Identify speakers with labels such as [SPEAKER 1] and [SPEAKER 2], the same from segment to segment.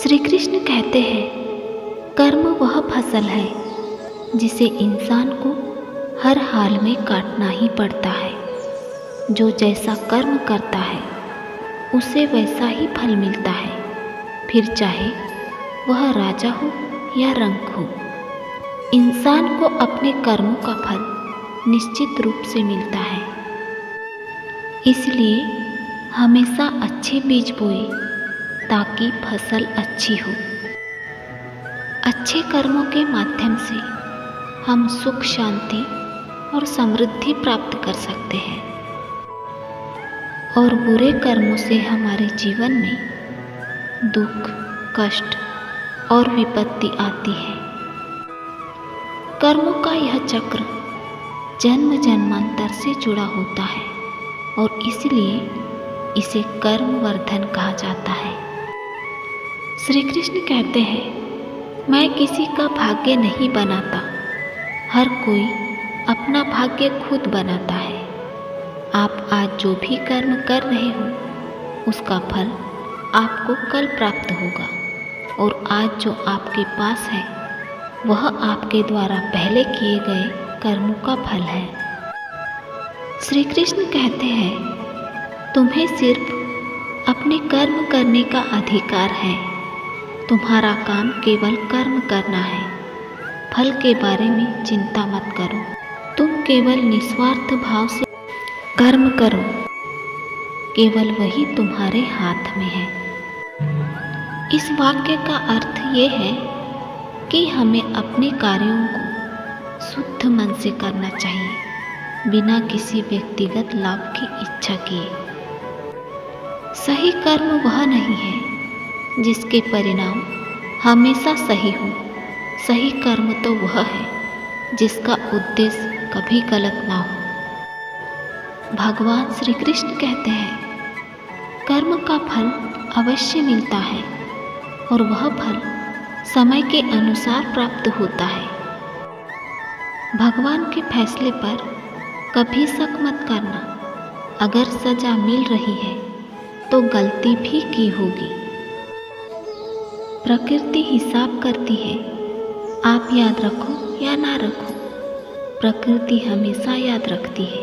[SPEAKER 1] श्री कृष्ण कहते हैं, कर्म वह फसल है जिसे इंसान को हर हाल में काटना ही पड़ता है। जो जैसा कर्म करता है उसे वैसा ही फल मिलता है, फिर चाहे वह राजा हो या रंक हो। इंसान को अपने कर्मों का फल निश्चित रूप से मिलता है। इसलिए हमेशा अच्छे बीज बोए ताकि फसल अच्छी हो। अच्छे कर्मों के माध्यम से हम सुख, शांति और समृद्धि प्राप्त कर सकते हैं और बुरे कर्मों से हमारे जीवन में दुख, कष्ट और विपत्ति आती है। कर्मों का यह चक्र जन्म जन्मांतर से जुड़ा होता है और इसलिए इसे कर्मवर्धन कहा जाता है। श्री कृष्ण कहते हैं, मैं किसी का भाग्य नहीं बनाता, हर कोई अपना भाग्य खुद बनाता है। आप आज जो भी कर्म कर रहे हो उसका फल आपको कल प्राप्त होगा और आज जो आपके पास है वह आपके द्वारा पहले किए गए कर्मों का फल है। श्री कृष्ण कहते हैं, तुम्हें सिर्फ अपने कर्म करने का अधिकार है। तुम्हारा काम केवल कर्म करना है। फल के बारे में चिंता मत करो। तुम केवल निस्वार्थ भाव से कर्म करो, केवल वही तुम्हारे हाथ में है। इस वाक्य का अर्थ ये है कि हमें अपने कार्यों को शुद्ध मन से करना चाहिए, बिना किसी व्यक्तिगत लाभ की इच्छा किए। सही कर्म वह नहीं है जिसके परिणाम हमेशा सही हो। सही कर्म तो वह है जिसका उद्देश्य कभी गलत ना हो। भगवान श्री कृष्ण कहते हैं, कर्म का फल अवश्य मिलता है और वह फल समय के अनुसार प्राप्त होता है। भगवान के फैसले पर कभी शक मत करना। अगर सजा मिल रही है तो गलती भी की होगी। प्रकृति हिसाब करती है, आप याद रखो या ना रखो, प्रकृति हमेशा याद रखती है।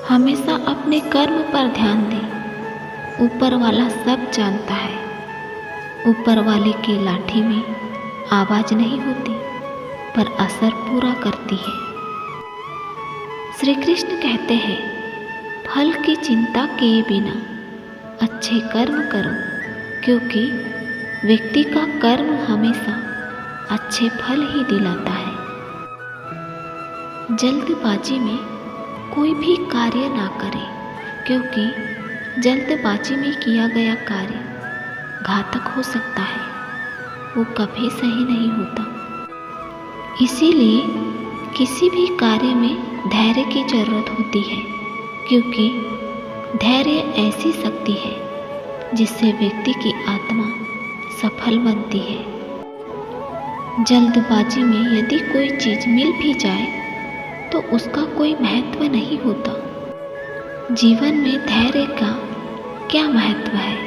[SPEAKER 1] हमेशा अपने कर्म पर ध्यान दें। ऊपर वाला सब जानता है। ऊपर वाले की लाठी में आवाज नहीं होती पर असर पूरा करती है। श्री कृष्ण कहते हैं, फल की चिंता किए बिना अच्छे कर्म करो, क्योंकि व्यक्ति का कर्म हमेशा अच्छे फल ही दिलाता है। जल्दबाजी में कोई भी कार्य ना करें, क्योंकि जल्दबाजी में किया गया कार्य घातक हो सकता है। वो कभी सही नहीं होता। इसीलिए किसी भी कार्य में धैर्य की जरूरत होती है, क्योंकि धैर्य ऐसी शक्ति है जिससे व्यक्ति की आत्मा सफल बनती है। जल्दबाजी में यदि कोई चीज़ मिल भी जाए तो उसका कोई महत्व नहीं होता। जीवन में धैर्य का क्या महत्व है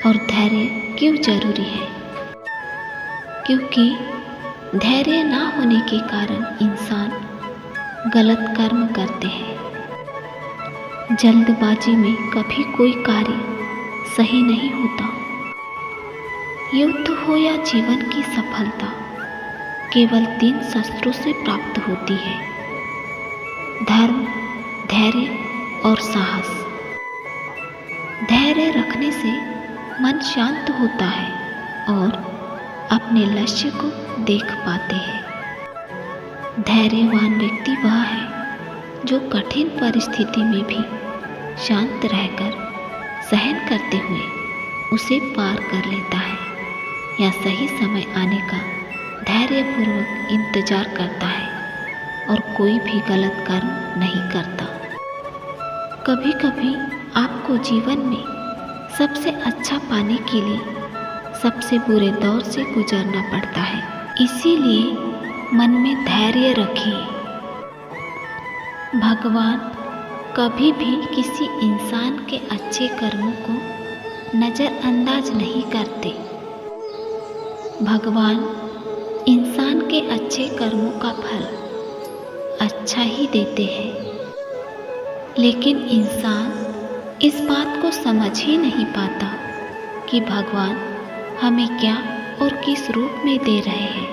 [SPEAKER 1] और धैर्य क्यों जरूरी है? क्योंकि धैर्य ना होने के कारण इंसान गलत कर्म करते हैं। जल्दबाजी में कभी कोई कार्य सही नहीं होता। युद्ध हो या जीवन की सफलता केवल 3 शस्त्रों से प्राप्त होती है: धर्म, धैर्य और साहस। धैर्य रखने से मन शांत होता है और अपने लक्ष्य को देख पाते हैं। धैर्यवान व्यक्ति वह है जो कठिन परिस्थिति में भी शांत रहकर सहन करते हुए उसे पार कर लेता है या सही समय आने का धैर्यपूर्वक इंतजार करता है और कोई भी गलत कर्म नहीं करता। कभी कभी आपको जीवन में सबसे अच्छा पाने के लिए सबसे बुरे दौर से गुजरना पड़ता है। इसीलिए मन में धैर्य रखिए। भगवान कभी भी किसी इंसान के अच्छे कर्मों को नज़रअंदाज नहीं करते। भगवान इंसान के अच्छे कर्मों का फल अच्छा ही देते हैं, लेकिन इंसान इस बात को समझ ही नहीं पाता कि भगवान हमें क्या और किस रूप में दे रहे हैं।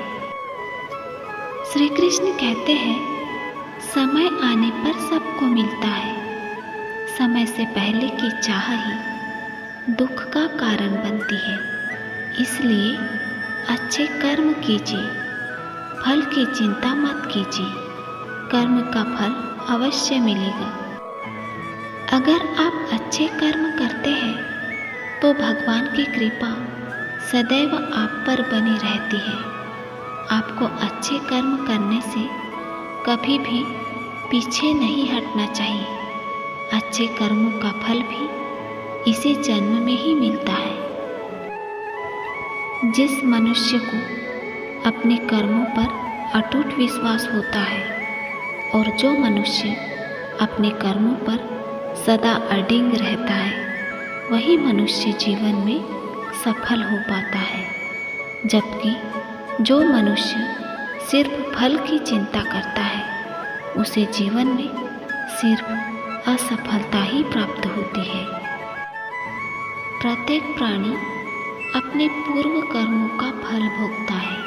[SPEAKER 1] श्री कृष्ण कहते हैं, समय आने पर सबको मिलता है। समय से पहले की चाह ही दुख का कारण बनती है। इसलिए अच्छे कर्म कीजिए, फल की चिंता मत कीजिए, कर्म का फल अवश्य मिलेगा। अगर आप अच्छे कर्म करते हैं तो भगवान की कृपा सदैव आप पर बनी रहती है। आपको अच्छे कर्म करने से कभी भी पीछे नहीं हटना चाहिए। अच्छे कर्मों का फल भी इसी जन्म में ही मिलता है। जिस मनुष्य को अपने कर्मों पर अटूट विश्वास होता है और जो मनुष्य अपने कर्मों पर सदा अडिग रहता है, वही मनुष्य जीवन में सफल हो पाता है। जबकि जो मनुष्य सिर्फ फल की चिंता करता है, उसे जीवन में सिर्फ असफलता ही प्राप्त होती है। प्रत्येक प्राणी अपने पूर्व कर्मों का फल भोगता है,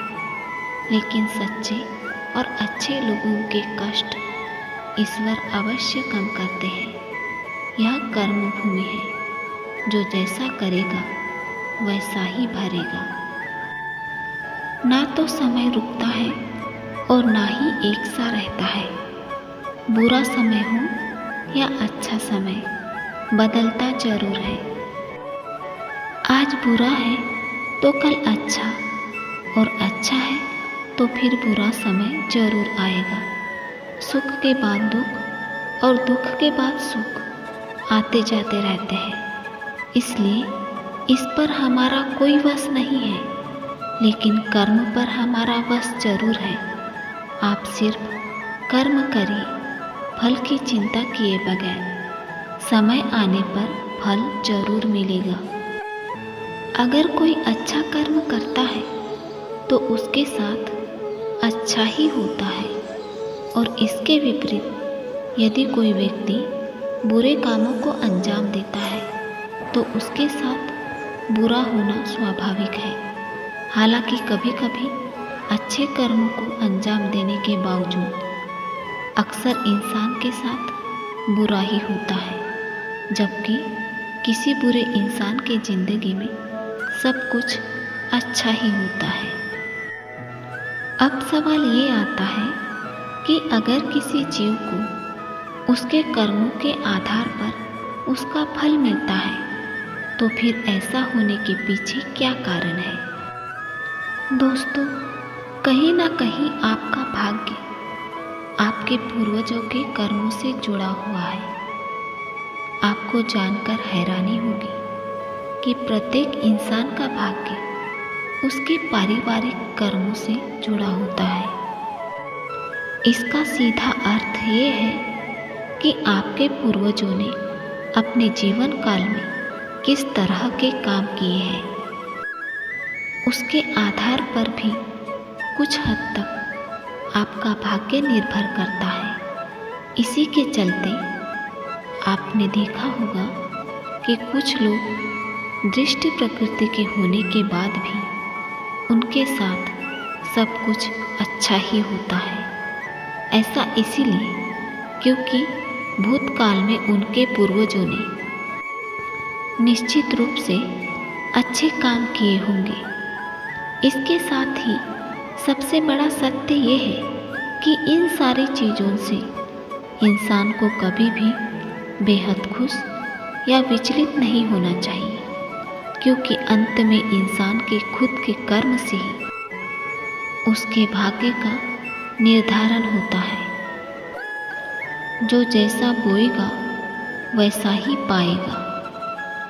[SPEAKER 1] लेकिन सच्चे और अच्छे लोगों के कष्ट ईश्वर अवश्य कम करते हैं। यह कर्म भूमि है, जो जैसा करेगा वैसा ही भरेगा। ना तो समय रुकता है और ना ही एक सा रहता है। बुरा समय हो या अच्छा समय, बदलता जरूर है। आज बुरा है तो कल अच्छा, और अच्छा है तो फिर बुरा समय जरूर आएगा। सुख के बाद दुख और दुख के बाद सुख आते जाते रहते हैं। इसलिए इस पर हमारा कोई वश नहीं है, लेकिन कर्म पर हमारा वश जरूर है। आप सिर्फ कर्म करिए, फल की चिंता किए बगैर। समय आने पर फल जरूर मिलेगा। अगर कोई अच्छा कर्म करता है तो उसके साथ अच्छा ही होता है, और इसके विपरीत यदि कोई व्यक्ति बुरे कामों को अंजाम देता है तो उसके साथ बुरा होना स्वाभाविक है। हालांकि कभी कभी अच्छे कर्मों को अंजाम देने के बावजूद अक्सर इंसान के साथ बुरा ही होता है, जबकि किसी बुरे इंसान की जिंदगी में सब कुछ अच्छा ही होता है। अब सवाल ये आता है कि अगर किसी जीव को उसके कर्मों के आधार पर उसका फल मिलता है, तो फिर ऐसा होने के पीछे क्या कारण है? दोस्तों, कहीं ना कहीं आपका भाग्य आपके पूर्वजों के कर्मों से जुड़ा हुआ है। आपको जानकर हैरानी होगी कि प्रत्येक इंसान का भाग्य उसके पारिवारिक कर्मों से जुड़ा होता है। इसका सीधा अर्थ ये है कि आपके पूर्वजों ने अपने जीवन काल में किस तरह के काम किए हैं, उसके आधार पर भी कुछ हद तक आपका भाग्य निर्भर करता है। इसी के चलते आपने देखा होगा कि कुछ लोग दृष्ट प्रकृति के होने के बाद भी उनके साथ सब कुछ अच्छा ही होता है। ऐसा इसीलिए क्योंकि भूतकाल में उनके पूर्वजों ने निश्चित रूप से अच्छे काम किए होंगे। इसके साथ ही सबसे बड़ा सत्य ये है कि इन सारी चीज़ों से इंसान को कभी भी बेहद खुश या विचलित नहीं होना चाहिए, क्योंकि अंत में इंसान के खुद के कर्म से ही उसके भाग्य का निर्धारण होता है। जो जैसा बोएगा वैसा ही पाएगा।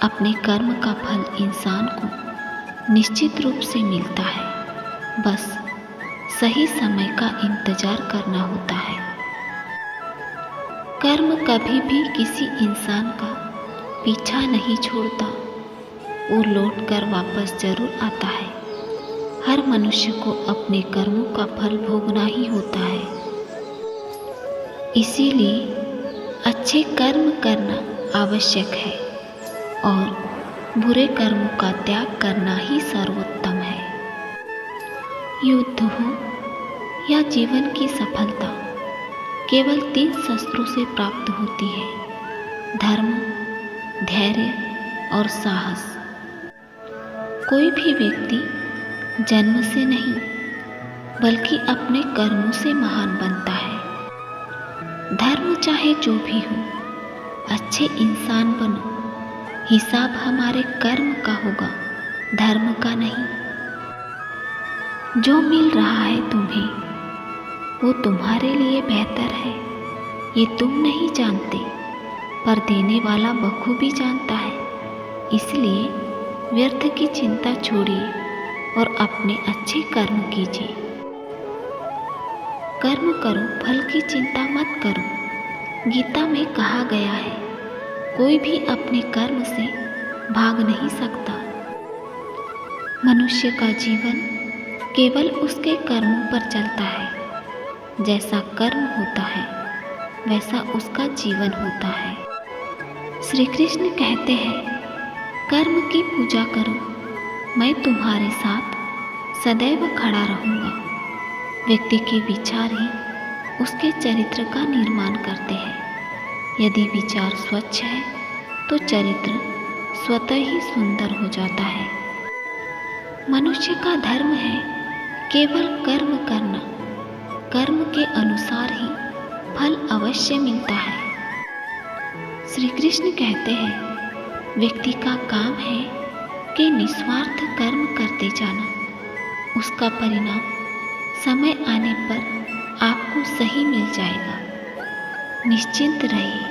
[SPEAKER 1] अपने कर्म का फल इंसान को निश्चित रूप से मिलता है, बस सही समय का इंतजार करना होता है। कर्म कभी भी किसी इंसान का पीछा नहीं छोड़ता। वो लौट कर वापस जरूर आता है। हर मनुष्य को अपने कर्मों का फल भोगना ही होता है। इसीलिए अच्छे कर्म करना आवश्यक है और बुरे कर्मों का त्याग करना ही सर्वोत्तम है। युद्ध हो या जीवन की सफलता केवल 3 शस्त्रों से प्राप्त होती है: धर्म, धैर्य और साहस। कोई भी व्यक्ति जन्म से नहीं बल्कि अपने कर्मों से महान बनता है। धर्म चाहे जो भी हो, अच्छे इंसान बनो। हिसाब हमारे कर्म का होगा, धर्म का नहीं। जो मिल रहा है तुम्हें वो तुम्हारे लिए बेहतर है, ये तुम नहीं जानते, पर देने वाला बखूबी जानता है। इसलिए व्यर्थ की चिंता छोड़िए और अपने अच्छे कर्म कीजिए। कर्म करो, फल की चिंता मत करो। गीता में कहा गया है, कोई भी अपने कर्म से भाग नहीं सकता। मनुष्य का जीवन केवल उसके कर्मों पर चलता है। जैसा कर्म होता है वैसा उसका जीवन होता है। श्री कृष्ण कहते हैं, कर्म की पूजा करो, मैं तुम्हारे साथ सदैव खड़ा रहूँगा। व्यक्ति के विचार ही उसके चरित्र का निर्माण करते हैं। यदि विचार स्वच्छ है तो चरित्र स्वतः ही सुंदर हो जाता है। मनुष्य का धर्म है केवल कर्म करना। कर्म के अनुसार ही फल अवश्य मिलता है। श्री कृष्ण कहते हैं, व्यक्ति का काम है कि निस्वार्थ कर्म करते जाना। उसका परिणाम समय आने पर आपको सही मिल जाएगा। निश्चिंत रहिए।